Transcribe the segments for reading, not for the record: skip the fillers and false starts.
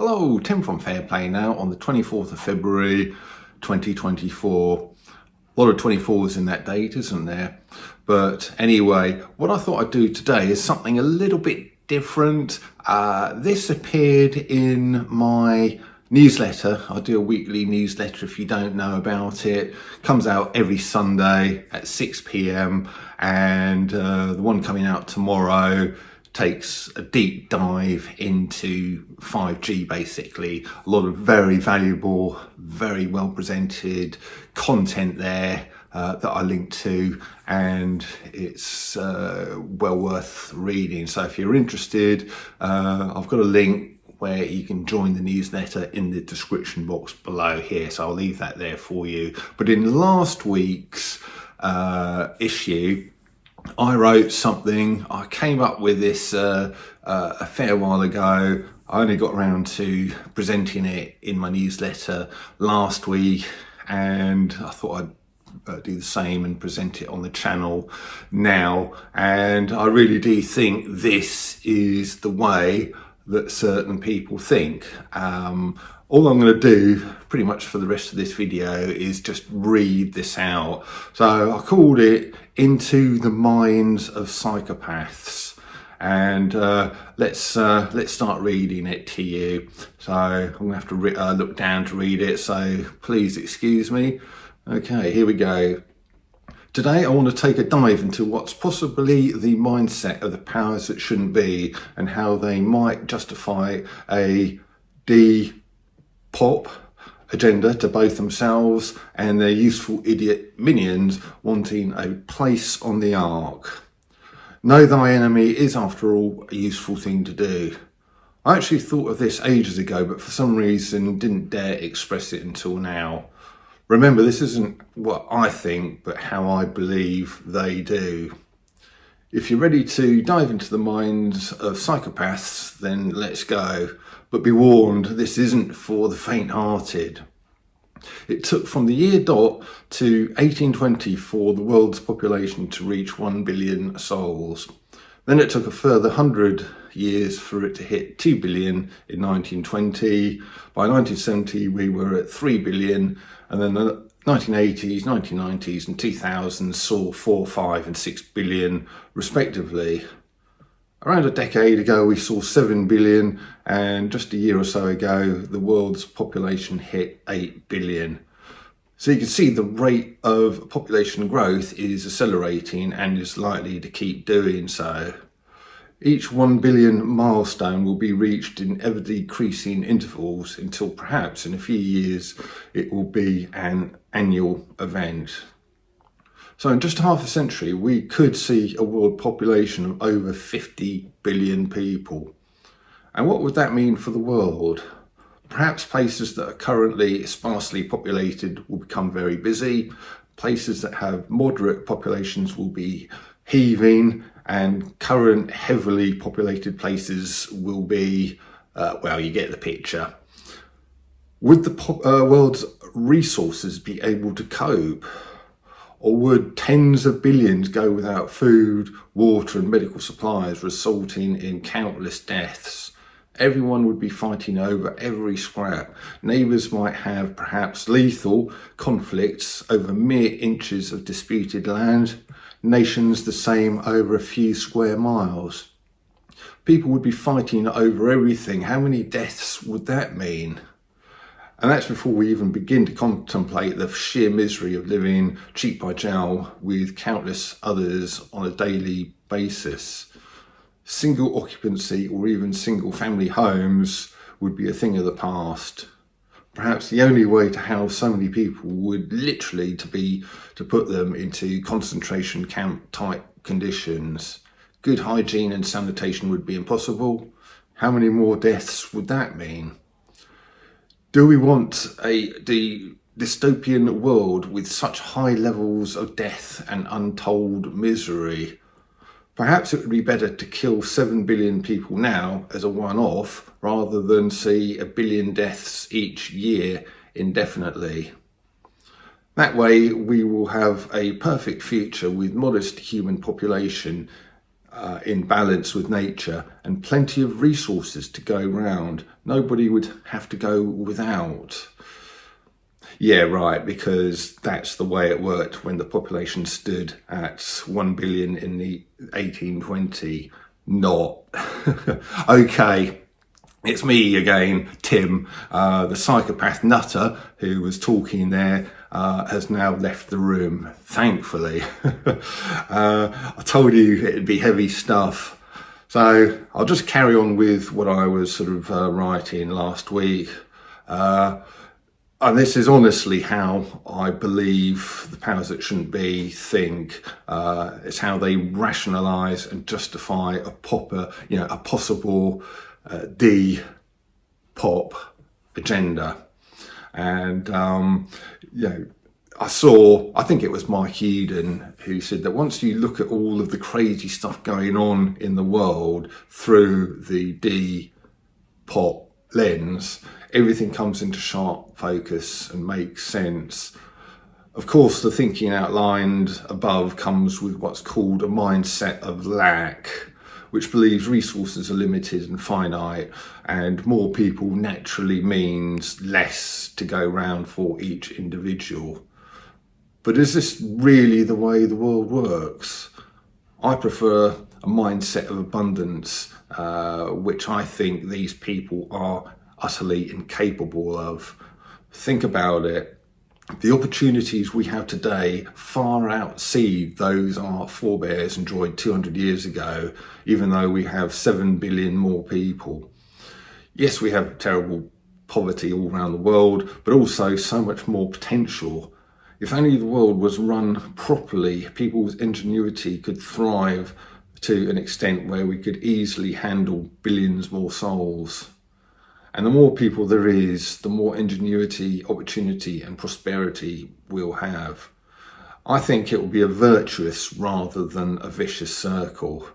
Hello, Tim from Fair Play now on the 24th of February 2024. A lot of 24s in that date, isn't there? But anyway, what I thought I'd do today is something a little bit different. This appeared in my newsletter. I do a weekly newsletter if you don't know about it. Comes out every Sunday at 6 p.m. and the one coming out tomorrow takes a deep dive into 5G basically. A lot of very valuable, very well presented content there that I link to, and it's well worth reading. So if you're interested, I've got a link where you can join the newsletter in the description box below here, so I'll leave that there for you. But in last week's issue, I wrote something. I came up with this a fair while ago. I only got around to presenting it in my newsletter last week, and I thought I'd do the same and present it on the channel now. And I really do think this is the way that certain people think. All I'm going to do pretty much for the rest of this video is just read this out. So I called it Into the Minds of Psychopaths, and let's start reading it to you. So I'm going to have to look down to read it, so please excuse me. Okay, here we go. Today I want to take a dive into what's possibly the mindset of the powers that shouldn't be, and how they might justify a pop agenda to both themselves and their useful idiot minions wanting a place on the ark. Know thy enemy is, after all, a useful thing to do. I actually thought of this ages ago, but for some reason didn't dare express it until now. Remember, this isn't what I think, but how I believe they do. If you're ready to dive into the minds of psychopaths, then let's go. But be warned, this isn't for the faint-hearted. It took from the year dot to 1820 for the world's population to reach 1 billion souls. Then it took a further 100 years for it to hit 2 billion in 1920. By 1970 we were at 3 billion, and then the 1980s, 1990s and 2000s saw 4, 5 and 6 billion respectively. Around a decade ago we saw 7 billion, and just a year or so ago the world's population hit 8 billion. So you can see the rate of population growth is accelerating and is likely to keep doing so. Each 1 billion milestone will be reached in ever decreasing intervals until perhaps in a few years it will be an annual event. So in just half a century, we could see a world population of over 50 billion people. And what would that mean for the world? Perhaps places that are currently sparsely populated will become very busy. Places that have moderate populations will be heaving, and current heavily populated places will be, well, you get the picture. Would the world's resources be able to cope? Or would tens of billions go without food, water and medical supplies, resulting in countless deaths? Everyone would be fighting over every scrap. Neighbours might have perhaps lethal conflicts over mere inches of disputed land. Nations the same over a few square miles. People would be fighting over everything. How many deaths would that mean? And that's before we even begin to contemplate the sheer misery of living cheek by jowl with countless others on a daily basis. Single occupancy or even single family homes would be a thing of the past. Perhaps the only way to house so many people would literally be to put them into concentration camp type conditions. Good hygiene and sanitation would be impossible. How many more deaths would that mean? Do we want the dystopian world with such high levels of death and untold misery? Perhaps it would be better to kill 7 billion people now as a one-off rather than see 1 billion deaths each year indefinitely. That way we will have a perfect future with modest human population in balance with nature and plenty of resources to go round. Nobody would have to go without. Yeah, right, because that's the way it worked when the population stood at 1 billion in the 1820. Not. Okay, it's me again, Tim, the psychopath nutter who was talking there. Has now left the room, thankfully. I told you it'd be heavy stuff. So I'll just carry on with what I was sort of writing last week. And this is honestly how I believe the powers that shouldn't be think. It's how they rationalise and justify a possible D-pop agenda. And, I think it was Mike Eden who said that once you look at all of the crazy stuff going on in the world through the D-pop lens, everything comes into sharp focus and makes sense. Of course, the thinking outlined above comes with what's called a mindset of lack, which believes resources are limited and finite, and more people naturally means less to go round for each individual. But is this really the way the world works? I prefer a mindset of abundance, which I think these people are utterly incapable of. Think about it. The opportunities we have today far outseed those our forebears enjoyed 200 years ago, even though we have 7 billion more people. Yes, we have terrible poverty all around the world, but also so much more potential. If only the world was run properly, people's ingenuity could thrive to an extent where we could easily handle billions more souls. And the more people there is, the more ingenuity, opportunity and prosperity we'll have. I think it will be a virtuous rather than a vicious circle.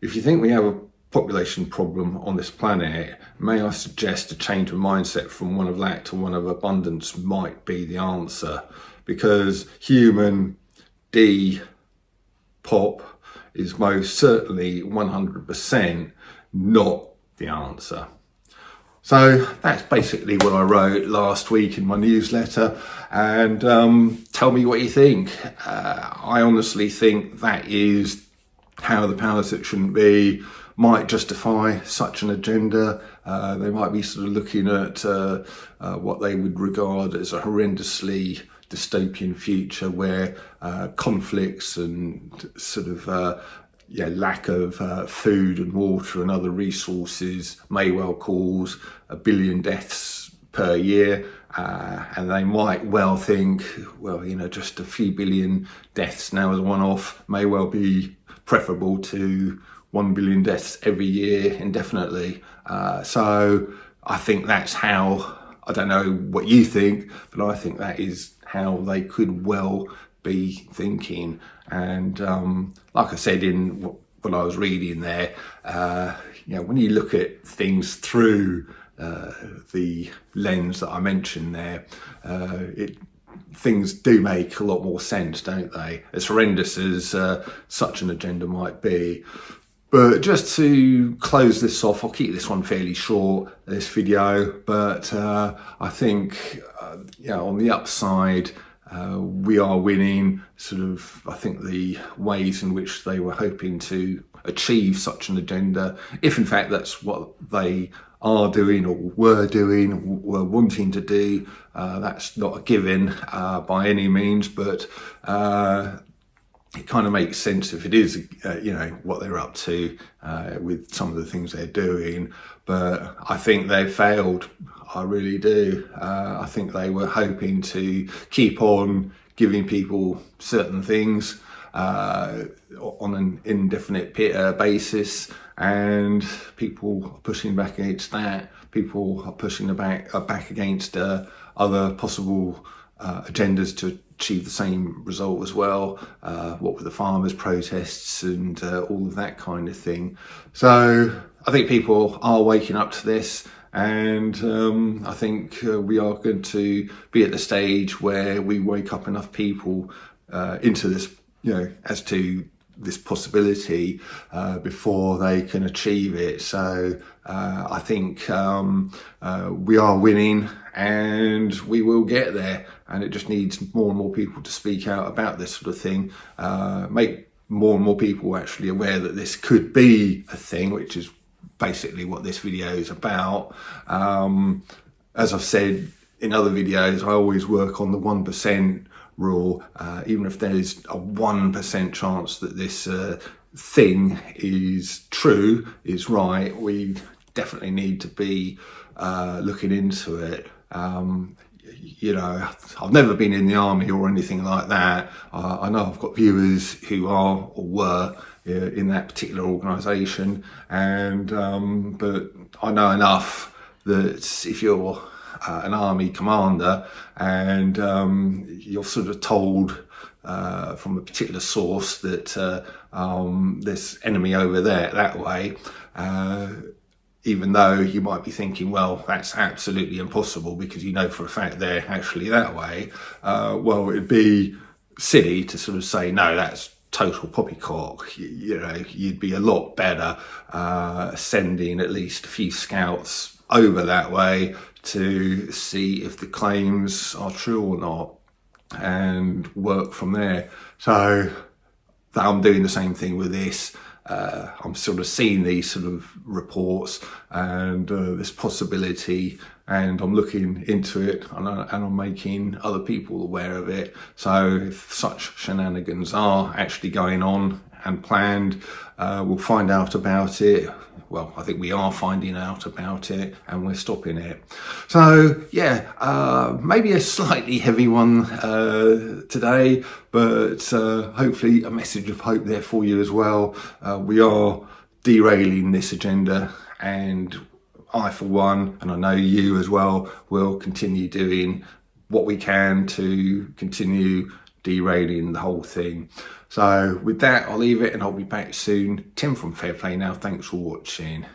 If you think we have a population problem on this planet, may I suggest a change of mindset from one of lack to one of abundance might be the answer, because human D-pop is most certainly 100% not the answer. So that's basically what I wrote last week in my newsletter, and tell me what you think. I honestly think that is how the powers that shouldn't be might justify such an agenda. They might be sort of looking at what they would regard as a horrendously dystopian future where conflicts and sort of lack of food and water and other resources may well cause 1 billion deaths per year. And they might well think, well, just a few billion deaths now as a one-off may well be preferable to 1 billion deaths every year indefinitely. So I think that's how, I don't know what you think, but I think that is how they could well be thinking. And like I said in what I was reading there, when you look at things through the lens that I mentioned there, things do make a lot more sense, don't they? As horrendous as such an agenda might be. But just to close this off, I'll keep this one fairly short, this video, but I think, on the upside, we are winning I think the ways in which they were hoping to achieve such an agenda, if in fact that's what they are doing or were doing, or were wanting to do. That's not a given by any means, but it kind of makes sense if it is, what they're up to with some of the things they're doing. But I think they've failed. I really do. I think they were hoping to keep on giving people certain things on an indefinite basis, and people are pushing back against that. People are pushing back against other possible agendas to achieve the same result as well. What with the farmers' protests and all of that kind of thing. So I think people are waking up to this, and I think we are going to be at the stage where we wake up enough people into this, as to this possibility before they can achieve it. So I think we are winning, and we will get there, and it just needs more and more people to speak out about this sort of thing, make more and more people actually aware that this could be a thing, which is basically what this video is about. As I've said in other videos, I always work on the 1% rule. Even if there's a 1% chance that this thing is true, is right, we definitely need to be looking into it. You know, I've never been in the army or anything like that. I know I've got viewers who are or were in that particular organisation, and but I know enough that if you're an army commander and you're sort of told from a particular source that there's enemy over there that way, even though you might be thinking, well, that's absolutely impossible because you know for a fact they're actually that way, well, it'd be silly to sort of say, no, that's total poppycock. You know, you'd be a lot better sending at least a few scouts over that way to see if the claims are true or not, and work from there. So I'm doing the same thing with this. I'm sort of seeing these sort of reports and this possibility, and I'm looking into it, and I'm making other people aware of it. So if such shenanigans are actually going on and planned, we'll find out about it. Well, I think we are finding out about it, and we're stopping it. So yeah, maybe a slightly heavy one today, but hopefully a message of hope there for you as well. We are derailing this agenda, and I, for one, and I know you as well, will continue doing what we can to continue derailing the whole thing. So with that, I'll leave it, and I'll be back soon. Tim from Fair Play now. Thanks for watching.